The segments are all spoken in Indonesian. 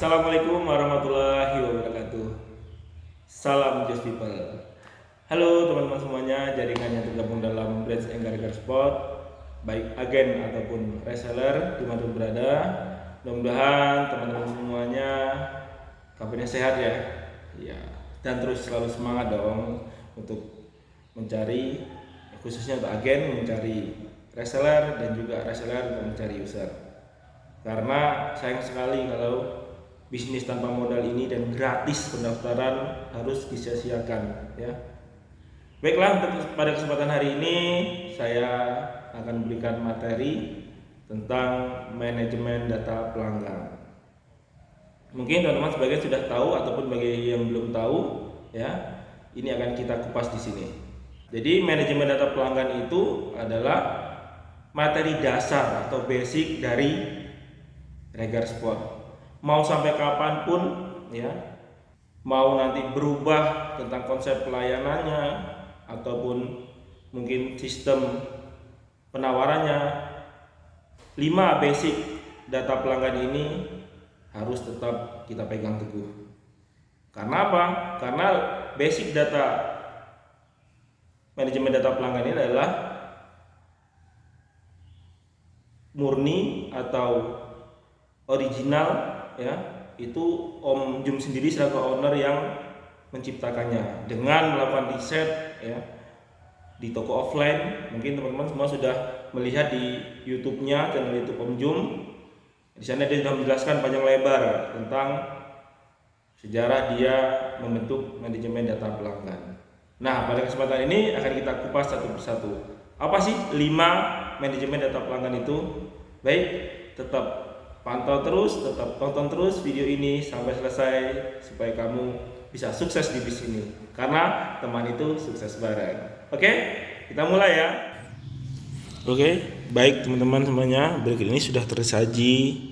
Assalamualaikum warahmatullahi wabarakatuh. Salam Just People. Halo teman-teman semuanya, jaringan yang tergabung dalam Brands and Career Spot, baik agen ataupun reseller dimanapun berada. Mudah-mudahan teman-teman semuanya kabarnya sehat ya. Ya, dan terus selalu semangat dong untuk mencari, khususnya untuk agen mencari reseller dan juga reseller untuk mencari user. Karena sayang sekali kalau bisnis tanpa modal ini dan gratis pendaftaran harus disia-siakan ya. Baiklah, untuk pada kesempatan hari ini saya akan berikan materi tentang manajemen data pelanggan. Mungkin teman-teman sebagian sudah tahu ataupun bagi yang belum tahu ya, ini akan kita kupas di sini. Jadi manajemen data pelanggan itu adalah materi dasar atau basic dari Regar Spot. Mau sampai kapanpun ya, mau nanti berubah tentang konsep pelayanannya ataupun mungkin sistem penawarannya, 5 basic data pelanggan ini harus tetap kita pegang teguh. Karena apa? Karena basic data manajemen data pelanggan ini adalah murni atau original ya, itu Om Jum sendiri selaku owner yang menciptakannya dengan melakukan riset ya di toko offline. Mungkin teman-teman semua sudah melihat di YouTube-nya, channel YouTube Om Jum. Di sana dia sudah menjelaskan panjang lebar tentang sejarah dia membentuk manajemen data pelanggan. Nah, pada kesempatan ini akan kita kupas satu persatu. Apa sih 5 manajemen data pelanggan itu? Baik, tetap pantau terus, tetap tonton terus video ini sampai selesai supaya kamu bisa sukses di bisnis ini. Karena teman itu sukses bareng. Oke, kita mulai ya. Oke, baik teman-teman semuanya, berikut ini sudah tersaji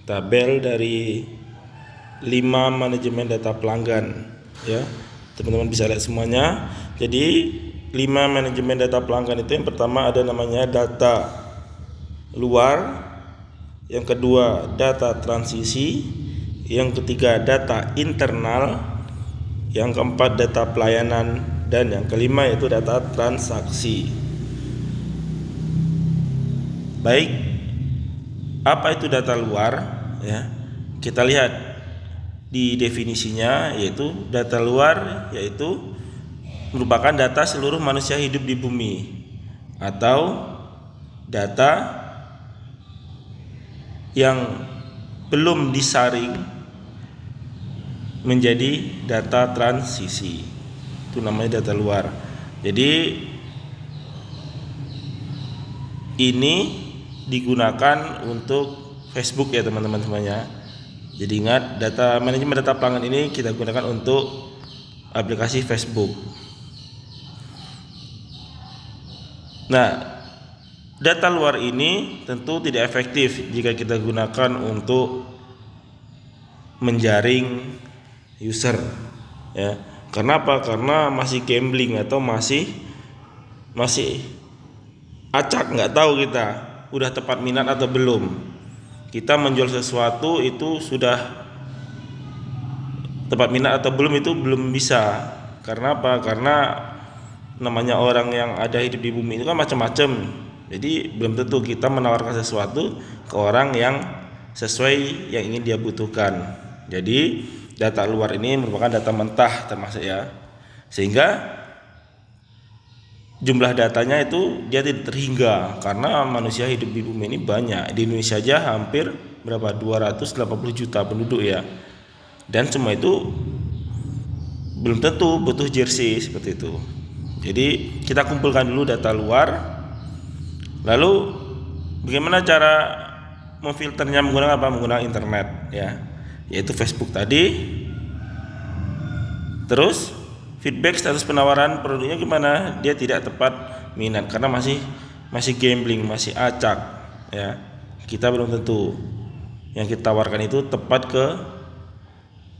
tabel dari 5 manajemen data pelanggan ya. Teman-teman bisa lihat semuanya. Jadi 5 manajemen data pelanggan itu yang pertama ada namanya data luar, yang kedua data transisi, yang ketiga data internal, yang keempat data pelayanan, dan yang kelima yaitu data transaksi. Baik, apa itu data luar ya? Kita lihat di definisinya, yaitu data luar yaitu merupakan data seluruh manusia hidup di bumi atau data yang belum disaring menjadi data transisi. Itu namanya data luar. Jadi ini digunakan untuk Facebook ya teman-teman semuanya. Jadi ingat, data manajemen data pelanggan ini kita gunakan untuk aplikasi Facebook. Nah, data luar ini tentu tidak efektif jika kita gunakan untuk menjaring user ya. Karena apa? Karena masih gambling atau masih acak, nggak tahu kita udah tepat minat atau belum. Kita menjual sesuatu itu sudah tepat minat atau belum itu belum bisa. Karena apa? Karena namanya orang yang ada hidup di bumi itu kan macam-macam. Jadi belum tentu kita menawarkan sesuatu ke orang yang sesuai yang ingin dia butuhkan. Jadi data luar ini merupakan data mentah termasuk ya. Sehingga jumlah datanya itu dia tidak terhingga karena manusia hidup di bumi ini banyak. Di Indonesia aja hampir berapa? 280 juta penduduk ya. Dan semua itu belum tentu butuh jersey seperti itu. Jadi kita kumpulkan dulu data luar. Lalu bagaimana cara memfilternya? Menggunakan apa? Menggunakan internet ya, yaitu Facebook tadi. Terus feedback status penawaran produknya gimana? Dia tidak tepat minat karena masih gambling, masih acak ya. Kita belum tentu yang kita tawarkan itu tepat ke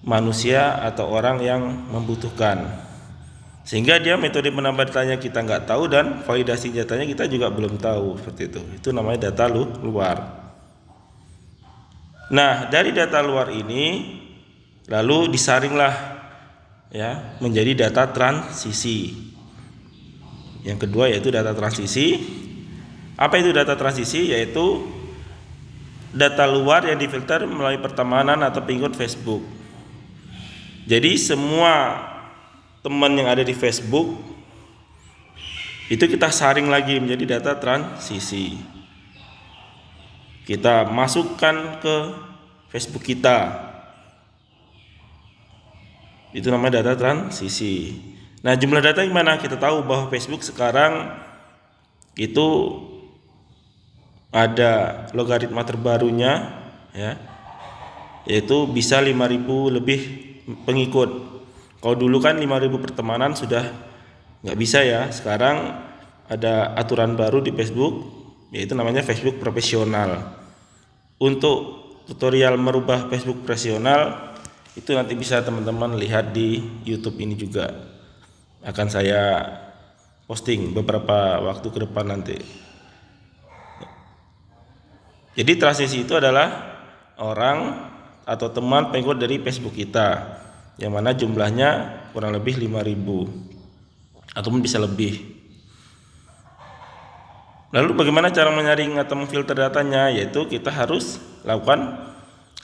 manusia atau orang yang membutuhkan. Sehingga dia metode menambah datanya kita nggak tahu dan validasi datanya kita juga belum tahu, seperti itu. Itu namanya data luar. Nah, dari data luar ini lalu disaringlah ya menjadi data transisi. Yang kedua yaitu data transisi. Apa itu data transisi? Yaitu data luar yang difilter melalui pertemanan atau pengikut Facebook. Jadi semua teman yang ada di Facebook itu kita saring lagi menjadi data transisi. Kita masukkan ke Facebook kita. Itu namanya data transisi. Nah, jumlah data gimana? Kita tahu bahwa Facebook sekarang itu ada logaritma terbarunya ya, yaitu bisa 5.000 lebih pengikut. Kalau dulu kan 5.000 pertemanan sudah nggak bisa ya. Sekarang ada aturan baru di Facebook, yaitu namanya Facebook profesional. Untuk tutorial merubah Facebook profesional itu nanti bisa teman-teman lihat di YouTube ini juga. Akan saya posting beberapa waktu ke depan nanti. Jadi transisi itu adalah orang atau teman pengikut dari Facebook kita, yang mana jumlahnya kurang lebih 5.000 ataupun bisa lebih. Lalu bagaimana cara menyaring atau memfilter datanya? Yaitu kita harus lakukan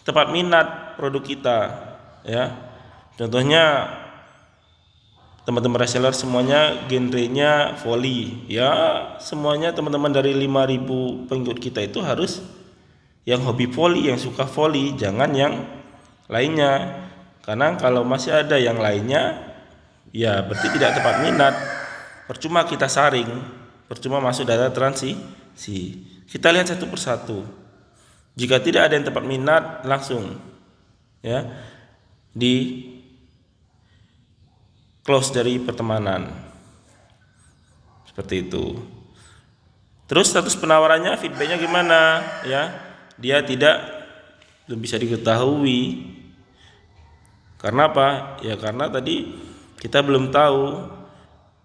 tepat minat produk kita ya. Contohnya teman-teman reseller semuanya genrenya volley ya, semuanya teman-teman dari 5.000 pengikut kita itu harus yang hobi volley, yang suka volley, jangan yang lainnya. Karena kalau masih ada yang lainnya ya berarti tidak tepat minat, percuma kita saring, percuma masuk data transisi. Kita lihat satu persatu. Jika tidak ada yang tepat minat, langsung ya di close dari pertemanan. Seperti itu. Terus status penawarannya, feedbacknya gimana ya? Dia belum bisa diketahui. Karena apa? Ya karena tadi kita belum tahu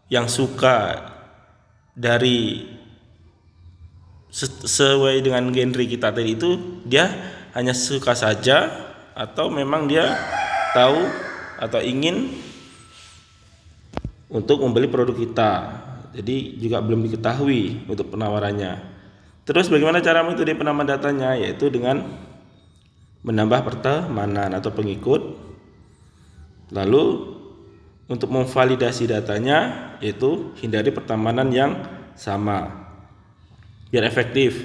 yang suka dari sesuai dengan genre kita tadi itu dia hanya suka saja atau memang dia tahu atau ingin untuk membeli produk kita. Jadi juga belum diketahui untuk penawarannya. Terus bagaimana cara mengikuti penambahan datanya? Yaitu dengan menambah pertemanan atau pengikut. Lalu untuk memvalidasi datanya yaitu hindari pertemanan yang sama biar efektif.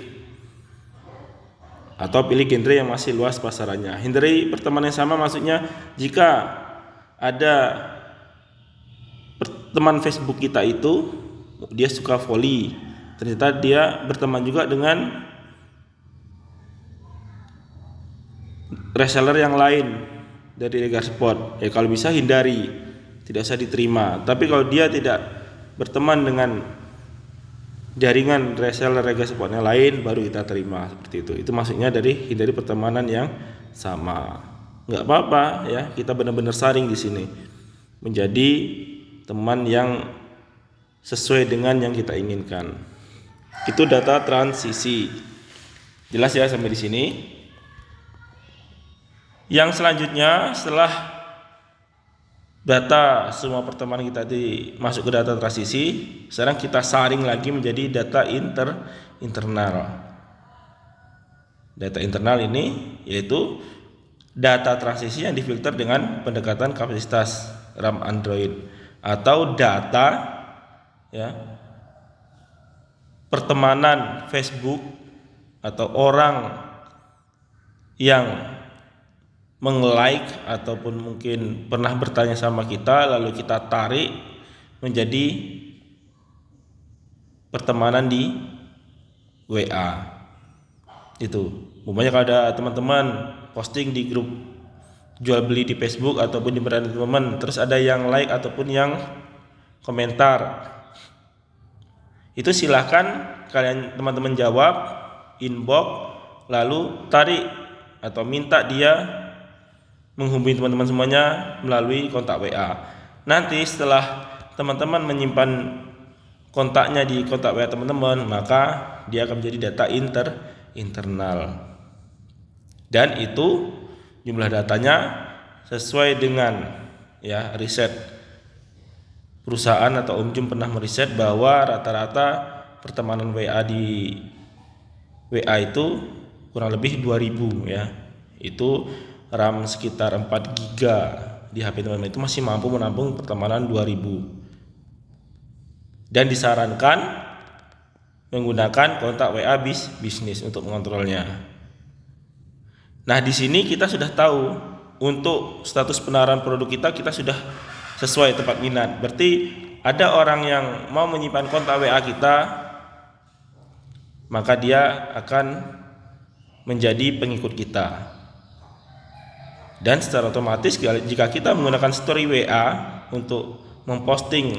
Atau pilih genre yang masih luas pasarannya. Hindari pertemanan yang sama maksudnya jika ada teman Facebook kita itu dia suka volley, ternyata dia berteman juga dengan reseller yang lain dari Regar Sport. Ya kalau bisa hindari, tidak usah diterima. Tapi kalau dia tidak berteman dengan jaringan reseller Regar Sport yang lain, baru kita terima seperti itu. Itu maksudnya dari hindari pertemanan yang sama. Nggak apa-apa ya, kita benar-benar saring di sini menjadi teman yang sesuai dengan yang kita inginkan. Itu data transisi. Jelas ya sampai di sini? Yang selanjutnya setelah data semua pertemanan kita masuk ke data transisi, sekarang kita saring lagi menjadi data internal. Data internal ini yaitu data transisi yang difilter dengan pendekatan kapasitas RAM Android atau data ya pertemanan Facebook atau orang yang meng-like ataupun mungkin pernah bertanya sama kita lalu kita tarik menjadi pertemanan di WA. Itu umpamanya kalau ada teman-teman posting di grup jual beli di Facebook ataupun di beranda teman, terus ada yang like ataupun yang komentar, itu silahkan kalian teman-teman jawab, inbox, lalu tarik atau minta dia menghubungi teman-teman semuanya melalui kontak WA. Nanti setelah teman-teman menyimpan kontaknya di kontak WA teman-teman, maka dia akan menjadi data internal. Dan itu jumlah datanya sesuai dengan riset perusahaan atau Om Jum pernah meriset bahwa rata-rata pertemanan WA di WA itu kurang lebih 2000 ya. Itu RAM sekitar 4 GB di HP teman-teman itu masih mampu menampung pertemanan 2000. Dan disarankan menggunakan kontak WA bisnis untuk mengontrolnya. Nah, di sini kita sudah tahu untuk status penawaran produk kita sudah sesuai tempat minat. Berarti ada orang yang mau menyimpan kontak WA kita, maka dia akan menjadi pengikut kita. Dan secara otomatis jika kita menggunakan story WA untuk memposting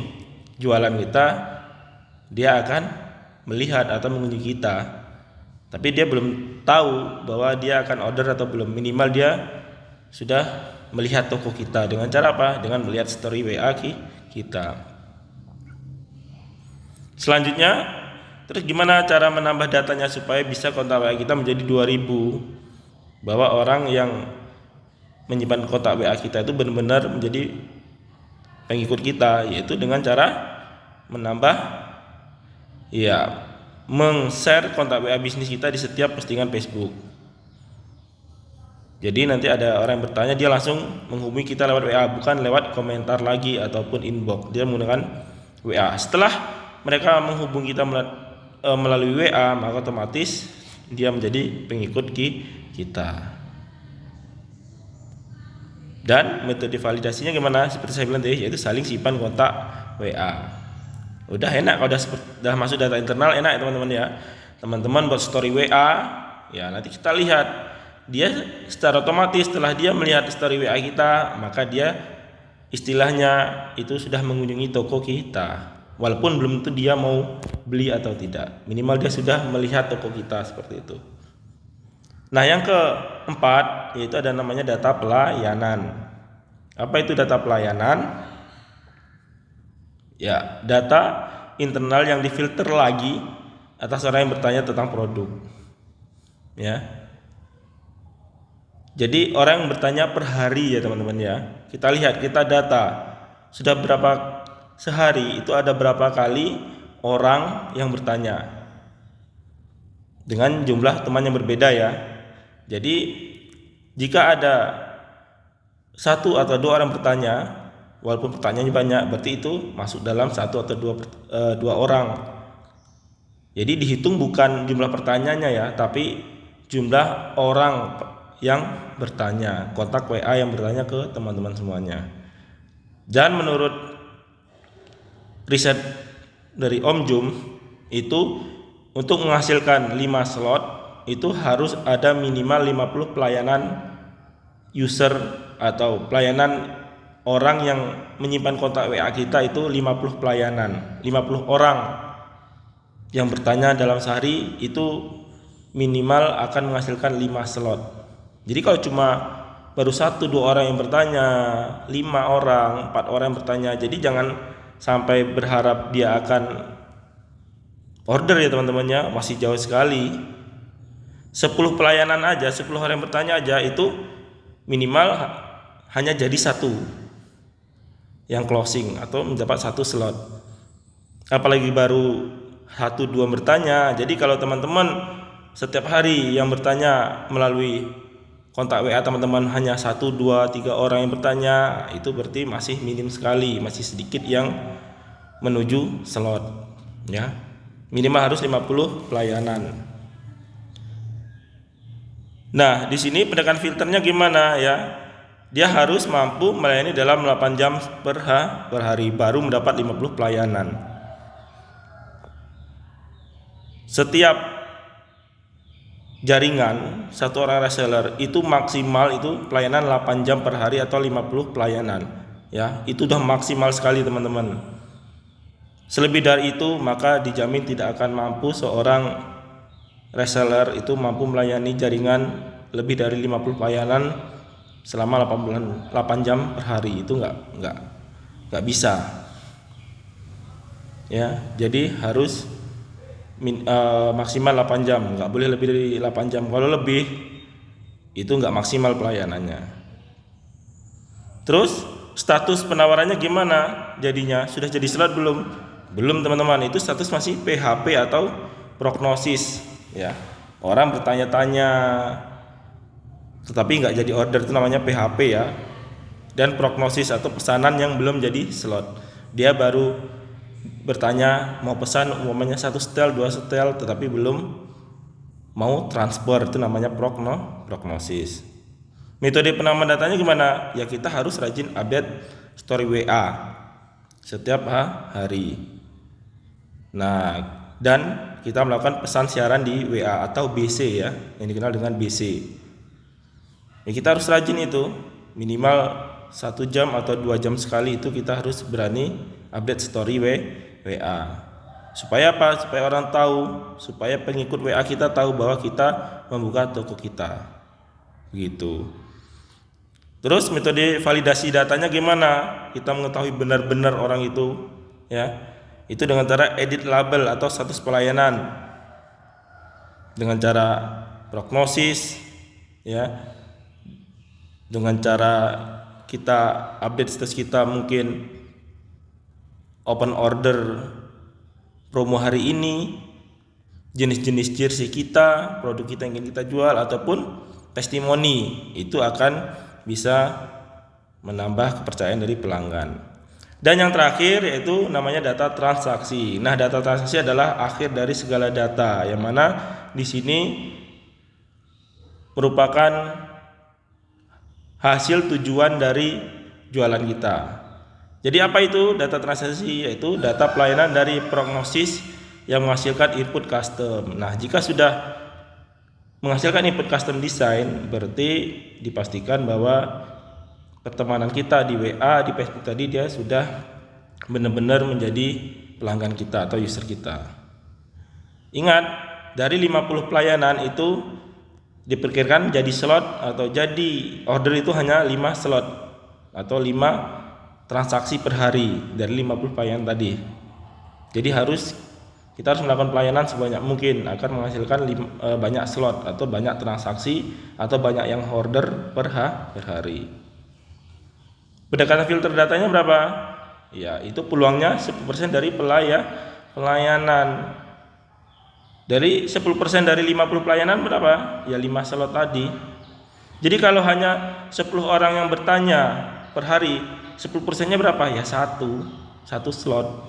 jualan kita, dia akan melihat atau mengunjungi kita, tapi dia belum tahu bahwa dia akan order atau belum. Minimal dia sudah melihat toko kita. Dengan cara apa? Dengan melihat story WA kita. Selanjutnya, terus gimana cara menambah datanya supaya bisa kontak WA kita menjadi 2000? Bahwa orang yang menyimpan kontak WA kita itu benar-benar menjadi pengikut kita, yaitu dengan cara menambah meng-share kontak WA bisnis kita di setiap postingan Facebook. Jadi nanti ada orang yang bertanya, dia langsung menghubungi kita lewat WA, bukan lewat komentar lagi ataupun inbox. Dia menggunakan WA. Setelah mereka menghubungi kita melalui WA, maka otomatis dia menjadi pengikut kita. Dan metode validasinya gimana? Seperti saya bilang tadi, yaitu saling simpan kontak WA. Udah enak, kalau udah masuk data internal enak ya teman-teman ya. Teman-teman buat story WA, ya nanti kita lihat dia secara otomatis setelah dia melihat story WA kita, maka dia istilahnya itu sudah mengunjungi toko kita. Walaupun belum tentu dia mau beli atau tidak, minimal dia sudah melihat toko kita seperti itu. Nah, yang keempat yaitu ada namanya data pelayanan. Apa itu data pelayanan? Ya, data internal yang difilter lagi atas orang yang bertanya tentang produk. Ya. Jadi orang yang bertanya per hari ya teman-teman ya. Kita lihat, kita data sudah berapa sehari itu ada berapa kali orang yang bertanya dengan jumlah teman yang berbeda ya. Jadi jika ada satu atau dua orang bertanya, walaupun pertanyaannya banyak, berarti itu masuk dalam satu atau dua orang. Jadi dihitung bukan jumlah pertanyaannya ya, tapi jumlah orang yang bertanya, kontak WA yang bertanya ke teman-teman semuanya. Dan menurut riset dari Om Jum itu untuk menghasilkan 5 slot itu harus ada minimal 50 pelayanan user atau pelayanan orang yang menyimpan kontak WA kita itu 50 pelayanan, 50 orang yang bertanya dalam sehari itu minimal akan menghasilkan 5 slot. Jadi kalau cuma baru 1-2 orang yang bertanya, 5 orang, 4 orang yang bertanya, jadi jangan sampai berharap dia akan order ya teman-temannya, masih jauh sekali. 10 pelayanan aja, 10 orang yang bertanya aja itu minimal hanya jadi 1 yang closing atau mendapat 1 slot. Apalagi baru 1-2 bertanya. Jadi kalau teman-teman setiap hari yang bertanya melalui kontak WA teman-teman hanya 1-2-3 orang yang bertanya, itu berarti masih minim sekali, masih sedikit yang menuju slot ya. Minimal harus 50 pelayanan. Nah, di sini pendekatan filternya gimana ya? Dia harus mampu melayani dalam 8 jam per hari baru mendapat 50 pelayanan. Setiap jaringan satu orang reseller itu maksimal itu pelayanan 8 jam per hari atau 50 pelayanan ya. Itu udah maksimal sekali teman-teman. Selebih dari itu maka dijamin tidak akan mampu seorang reseller itu mampu melayani jaringan lebih dari 50 pelayanan selama 8 jam per hari. Itu enggak bisa ya. Jadi harus maksimal 8 jam, enggak boleh lebih dari 8 jam. Kalau lebih itu nggak maksimal pelayanannya. Terus status penawarannya gimana jadinya? Sudah jadi slot belum? Belum teman-teman, itu status masih PHP atau prognosis ya. Orang bertanya-tanya tetapi nggak jadi order, itu namanya PHP ya. Dan prognosis atau pesanan yang belum jadi slot, dia baru bertanya mau pesan umumnya 1 setel 2 setel tetapi belum mau transfer, itu namanya prognosis. Metode penambahan datanya gimana? Ya kita harus rajin update story WA setiap hari. Nah, dan kita melakukan pesan siaran di WA atau BC ya, yang dikenal dengan BC. Ya kita harus rajin itu, minimal 1 jam atau 2 jam sekali itu kita harus berani update story WA. Supaya apa? Supaya orang tahu, supaya pengikut WA kita tahu bahwa kita membuka toko kita. Begitu. Terus metode validasi datanya gimana? Kita mengetahui benar-benar orang itu ya. Itu dengan cara edit label atau status pelayanan. Dengan cara prognosis ya. Dengan cara kita update status kita, mungkin open order promo hari ini, jenis-jenis jersey kita, produk kita yang ingin kita jual, ataupun testimoni, itu akan bisa menambah kepercayaan dari pelanggan. Dan yang terakhir yaitu namanya data transaksi. Nah, data transaksi adalah akhir dari segala data, yang mana di sini merupakan hasil tujuan dari jualan kita. Jadi apa itu data transaksi? Yaitu data pelayanan dari prognosis yang menghasilkan input custom. Nah, jika sudah menghasilkan input custom design, berarti dipastikan bahwa pertemanan kita di WA, di Facebook tadi dia sudah benar-benar menjadi pelanggan kita atau user kita. Ingat, dari 50 pelayanan itu diperkirakan jadi slot atau jadi order itu hanya 5 slot atau 5 transaksi per hari dari 50 pelayanan tadi. Jadi kita harus melakukan pelayanan sebanyak mungkin akan menghasilkan banyak slot atau banyak transaksi atau banyak yang order per hari. Pendekatan filter datanya berapa? Ya, itu peluangnya 10% dari pelayanan. Dari 10% dari 50 pelayanan berapa? Ya 5 slot tadi. Jadi kalau hanya 10 orang yang bertanya per hari, 10%-nya berapa? Ya 1 slot.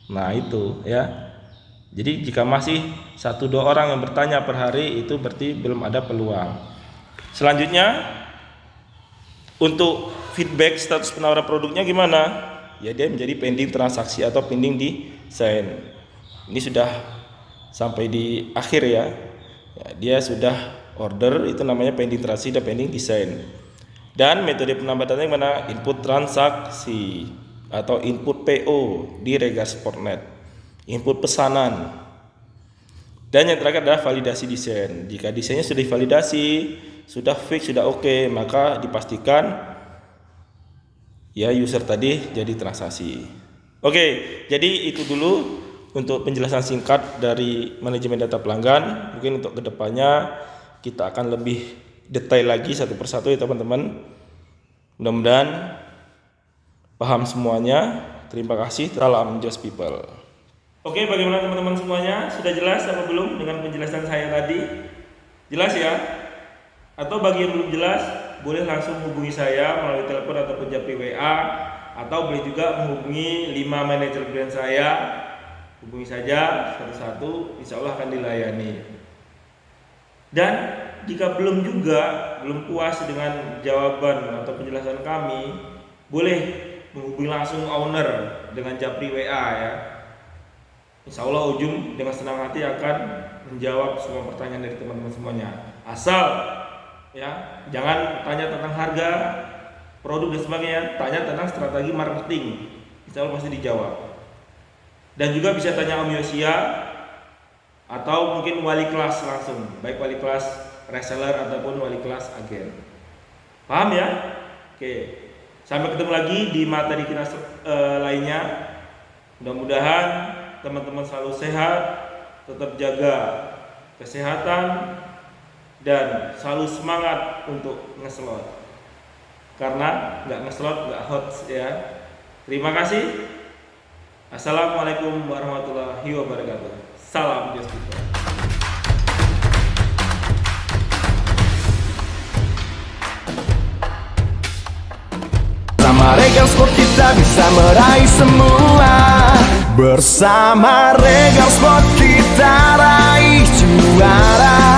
Nah, itu ya. Jadi jika masih 1-2 orang yang bertanya per hari, itu berarti belum ada peluang. Selanjutnya, untuk feedback status penawaran produknya gimana? Ya dia menjadi pending transaksi atau pending design. Ini sudah sampai di akhir ya. Dia sudah order, itu namanya pending transaksi dan pending design. Dan metode penambatan gimana? Input transaksi atau input PO di Regarsport.net. Input pesanan. Dan yang terakhir adalah validasi desain. Jika desainnya sudah divalidasi, sudah fix, sudah oke, maka dipastikan ya user tadi jadi transaksi. Oke, jadi itu dulu untuk penjelasan singkat dari manajemen data pelanggan. Mungkin untuk kedepannya kita akan lebih detail lagi satu persatu ya teman-teman. Mudah-mudahan paham semuanya. Terima kasih. Salam Just People. Oke, bagaimana teman-teman semuanya? Sudah jelas apa belum dengan penjelasan saya tadi? Jelas ya? Atau bagi yang belum jelas, boleh langsung hubungi saya melalui telepon ataupun japri WA, atau boleh juga menghubungi 5 manajer brand saya. Hubungi saja satu-satu, insya Allah akan dilayani. Dan jika belum puas dengan jawaban atau penjelasan kami, boleh menghubungi langsung owner dengan japri WA ya. Insya Allah Ujung dengan senang hati akan menjawab semua pertanyaan dari teman-teman semuanya. Asal ya, jangan tanya tentang harga, produk dan sebagainya, tanya tentang strategi marketing. Insya Allah pasti dijawab. Dan juga bisa tanya Om Yosia atau mungkin wali kelas langsung, baik wali kelas reseller ataupun wali kelas agen. Paham ya? Oke. Sampai ketemu lagi di materi kita lainnya. Mudah-mudahan teman-teman selalu sehat, tetap jaga kesehatan, dan selalu semangat untuk ngeslot. Karena nggak ngeslot nggak hot ya. Terima kasih. Assalamualaikum warahmatullahi wabarakatuh. Salam Just People. Bersama Regal Sport kita bisa meraih semua. Bersama Regal Sport kita raih juara.